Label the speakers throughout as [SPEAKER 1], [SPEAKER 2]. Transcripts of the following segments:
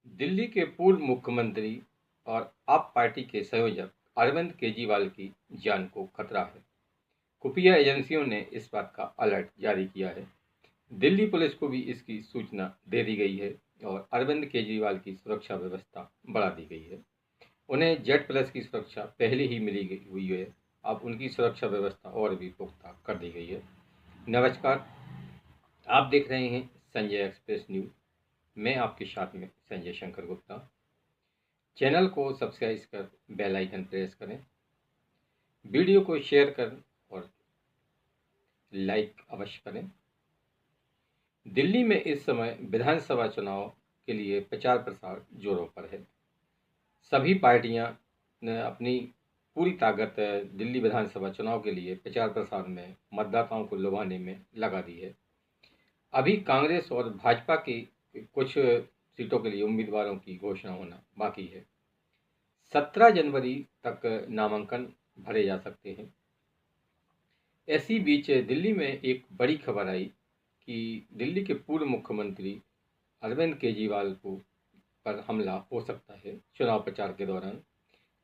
[SPEAKER 1] दिल्ली के पूर्व मुख्यमंत्री और आप पार्टी के संयोजक अरविंद केजरीवाल की जान को खतरा है। खुफिया एजेंसियों ने इस बात का अलर्ट जारी किया है। दिल्ली पुलिस को भी इसकी सूचना दे दी गई है और अरविंद केजरीवाल की सुरक्षा व्यवस्था बढ़ा दी गई है। उन्हें जेड प्लस की सुरक्षा पहले ही मिली हुई है। अब उनकी सुरक्षा व्यवस्था और भी पुख्ता कर दी गई है। नमस्कार, आप देख रहे हैं संजय एक्सप्रेस न्यूज। मैं आपके साथ में संजय शंकर गुप्ता। चैनल को सब्सक्राइब कर बेल आइकन प्रेस करें, वीडियो को शेयर कर और लाइक अवश्य करें। दिल्ली में इस समय विधानसभा चुनाव के लिए प्रचार प्रसार जोरों पर है। सभी पार्टियां ने अपनी पूरी ताकत दिल्ली विधानसभा चुनाव के लिए प्रचार प्रसार में मतदाताओं को लुभाने में लगा दी है। अभी कांग्रेस और भाजपा की कुछ सीटों के लिए उम्मीदवारों की घोषणा होना बाकी है। 17 जनवरी तक नामांकन भरे जा सकते हैं। ऐसी बीच दिल्ली में एक बड़ी खबर आई कि दिल्ली के पूर्व मुख्यमंत्री अरविंद केजरीवाल को पर हमला हो सकता है। चुनाव प्रचार के दौरान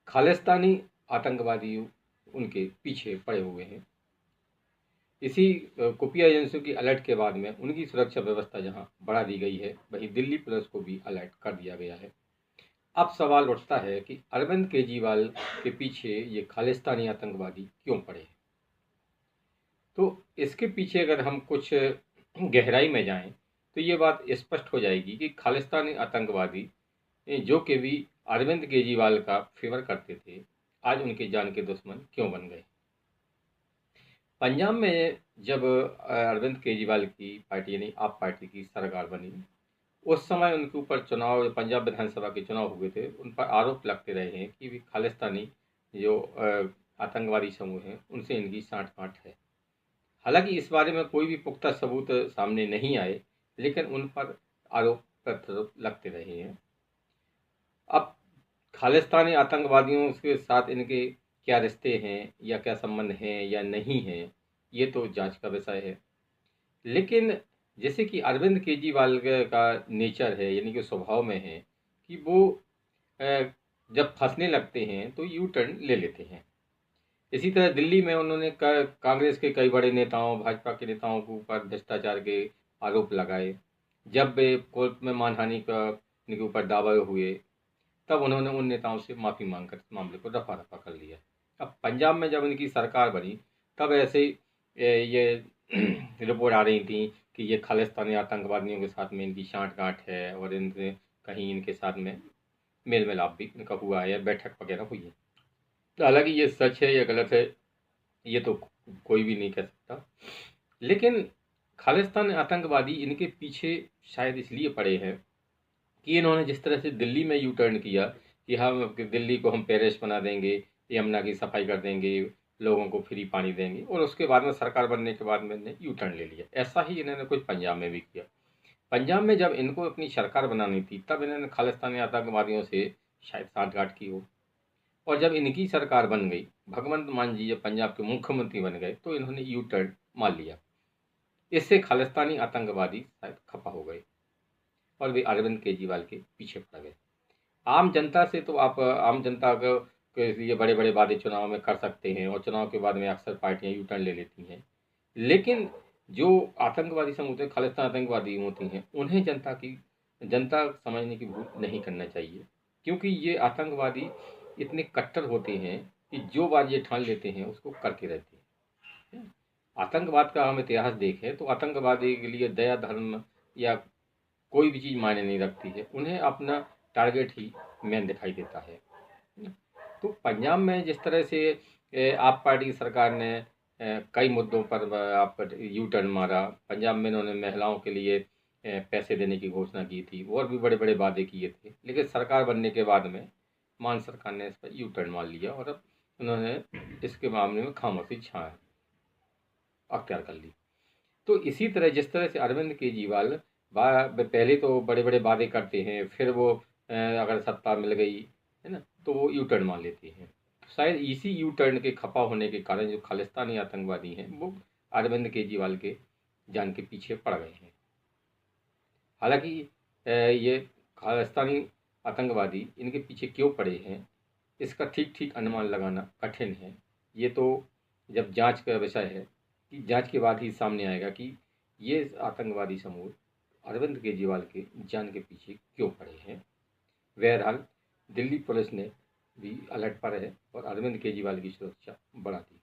[SPEAKER 1] खालिस्तानी आतंकवादी उनके पीछे पड़े हुए हैं। इसी खुफिया एजेंसियों की अलर्ट के बाद में उनकी सुरक्षा व्यवस्था जहां बढ़ा दी गई है, वहीं दिल्ली पुलिस को भी अलर्ट कर दिया गया है। अब सवाल उठता है कि अरविंद केजरीवाल के पीछे ये खालिस्तानी आतंकवादी क्यों पड़े हैं। तो इसके पीछे अगर हम कुछ गहराई में जाएं तो ये बात स्पष्ट हो जाएगी कि खालिस्तानी आतंकवादी जो कि भी अरविंद केजरीवाल का फेवर करते थे, आज उनके जान के दुश्मन क्यों बन गए। पंजाब में जब अरविंद केजरीवाल की पार्टी यानी आप पार्टी की सरकार बनी, उस समय उनके ऊपर चुनाव पंजाब विधानसभा के चुनाव हुए थे। उन पर आरोप लगते रहे हैं कि वे खालिस्तानी जो आतंकवादी समूह हैं उनसे इनकी साठ-गांठ है। हालांकि इस बारे में कोई भी पुख्ता सबूत सामने नहीं आए, लेकिन उन पर आरोप प्रत्यारोप लगते रहे हैं। अब खालिस्तानी आतंकवादियों के साथ इनके क्या रिश्ते हैं या क्या संबंध हैं या नहीं हैं, ये तो जांच का विषय है। लेकिन जैसे कि अरविंद केजरीवाल का नेचर है, यानी कि स्वभाव में है कि वो अ, जब फंसने लगते हैं तो यू टर्न ले लेते हैं। इसी तरह दिल्ली में उन्होंने कांग्रेस के कई बड़े नेताओं, भाजपा के नेताओं के ऊपर भ्रष्टाचार के आरोप लगाए। जब वे कोर्ट में मानहानि का इनके ऊपर दावे हुए, तब उन्होंने उन नेताओं से माफ़ी मांगकर इस मामले को रफा दफा कर लिया। अब पंजाब में जब इनकी सरकार बनी, तब ऐसे ये रिपोर्ट आ रही थी कि ये खालिस्तानी आतंकवादियों के साथ में इनकी साठ-गांठ है और इनसे कहीं इनके साथ में मेल मिलाप भी इनका हुआ है या बैठक वगैरह हुई है। तो हालांकि ये सच है या गलत है, ये तो कोई भी नहीं कह सकता। लेकिन खालिस्तान आतंकवादी इनके पीछे शायद इसलिए पड़े हैं कि इन्होंने जिस तरह से दिल्ली में यू टर्न किया कि हम दिल्ली को हम पेरिस बना देंगे, यमुना की सफाई कर देंगे, लोगों को फ्री पानी देंगे, और उसके बाद में सरकार बनने के बाद में इन्होंने यू टर्न ले लिया। ऐसा ही इन्होंने कुछ पंजाब में भी किया। पंजाब में जब इनको अपनी सरकार बनानी थी, तब इन्होंने खालिस्तानी आतंकवादियों से शायद साठगांठ की हो, और जब इनकी सरकार बन गई, भगवंत मान जी जब पंजाब के मुख्यमंत्री बन गए, तो इन्होंने यू टर्न मार लिया। इससे खालिस्तानी आतंकवादी शायद खफा हो गए और वे अरविंद केजरीवाल के पीछे पड़ गए। आम जनता से तो आप आम जनता को के लिए बड़े बड़े वादे चुनाव में कर सकते हैं और चुनाव के बाद में अक्सर पार्टियां यू टर्न ले लेती हैं, लेकिन जो आतंकवादी समूह होते हैं, खालिस्तान आतंकवादी होती हैं, उन्हें जनता समझने की भूल नहीं करना चाहिए, क्योंकि ये आतंकवादी इतने कट्टर होते हैं कि जो बात ये ठान लेते हैं उसको करके रहते हैं। आतंकवाद का हम इतिहास देखें तो आतंकवादी के लिए दया धर्म या कोई भी चीज़ मायने नहीं रखती है, उन्हें अपना टारगेट ही मेन दिखाई देता है। तो पंजाब में जिस तरह से आप पार्टी की सरकार ने कई मुद्दों पर आप यू टर्न मारा। पंजाब में इन्होंने महिलाओं के लिए पैसे देने की घोषणा की थी और भी बड़े बड़े वादे किए थे, लेकिन सरकार बनने के बाद में मान सरकार ने इस पर यू टर्न मार लिया और अब उन्होंने इसके मामले में खामोशी छाया अख्तियार कर ली। तो इसी तरह जिस तरह से अरविंद केजरीवाल पहले तो बड़े बड़े वादे करते हैं, फिर वो अगर सत्ता मिल गई है ना, तो वो यू टर्न मार लेते हैं। शायद इसी यू टर्न के खपा होने के कारण जो खालिस्तानी आतंकवादी हैं वो अरविंद केजरीवाल के जान के पीछे पड़ गए हैं। हालांकि ये खालिस्तानी आतंकवादी इनके पीछे क्यों पड़े हैं, इसका ठीक ठीक अनुमान लगाना कठिन है। ये तो जब जांच का विषय है कि जांच के बाद ही सामने आएगा कि ये आतंकवादी समूह अरविंद केजरीवाल के जान के पीछे क्यों पड़े हैं। बहरहाल दिल्ली पुलिस ने भी अलर्ट पर है और अरविंद केजरीवाल की सुरक्षा बढ़ा दी।